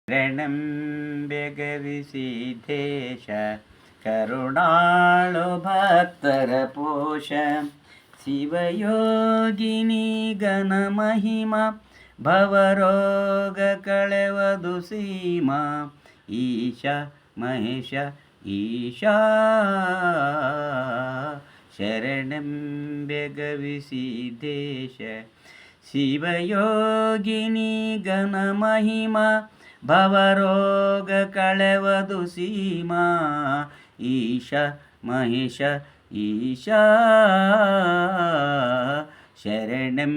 ರಣಂ ಬೆಗವಿಸಿದ್ದೇಶ ಕರುಣಾಳು ಭಕ್ತರ ಪೋಷ ಶಿವಯೋಗಿನಿ ಗಣ ಮಹಿಮಾ ಭವರೋಗ ಕಳೆವದು ಸೀಮಾ ಈಶ ಮಹೇಶ ಈಶಾ ಶರಣಂ ಬೆಗವಿಸಿದ್ದೇಶ ಶಿವಯೋಗಿನಿ ಗಣ ಮಹಿಮಾ ಭವರೋಗ ಕಳೆವದು ಸೀಮಾ ಈಶ ಮಹೇಶ ಈಶಾ ಶರಣಂ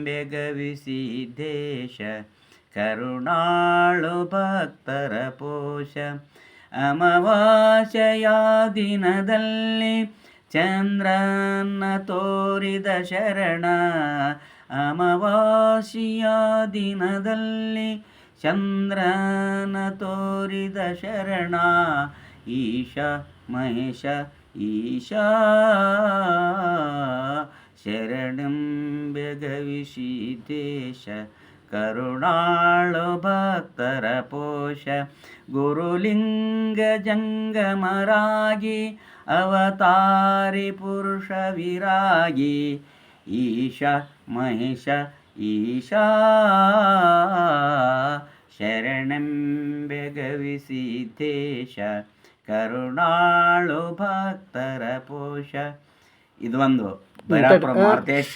ಬೆಗವಿಸಿದ್ದೇಶ ಕರುಣಾಳು ಭಕ್ತರ ಪೋಷ ಅಮಾವಾಸ್ಯೆಯ ದಿನದಲ್ಲಿ ಚಂದ್ರನ ತೋರಿದ ಶರಣ ಅಮಾವಾಸ್ಯೆಯ ದಿನದಲ್ಲಿ ಚಂದ್ರನ ತೋರಿದ ಶರಣ ಈಶ ಮಹೇಶ ಈಶಾ ಶರಣಂ ಬೆಗವಿಸಿದ್ದೇಶ ಕರುಣಾಳು ಭಕ್ತರ ಪೋಷ ಗುರುಲಿಂಗ ಜಂಗಮರಾಗಿ ಅವತಾರಿ ಪುರುಷ ವಿರಾಗಿ ಈಶ ಮಹೇಶ ಈಶಾ ಶರಣಂ ಬೆಗವಿಸಿದ್ದೇಶ ಕರುಣಾಳು ಭಕ್ತರ ಪೋಷ. ಇದು ಒಂದು ಬೈರಾಪುರ ಮಾರುತೇಶ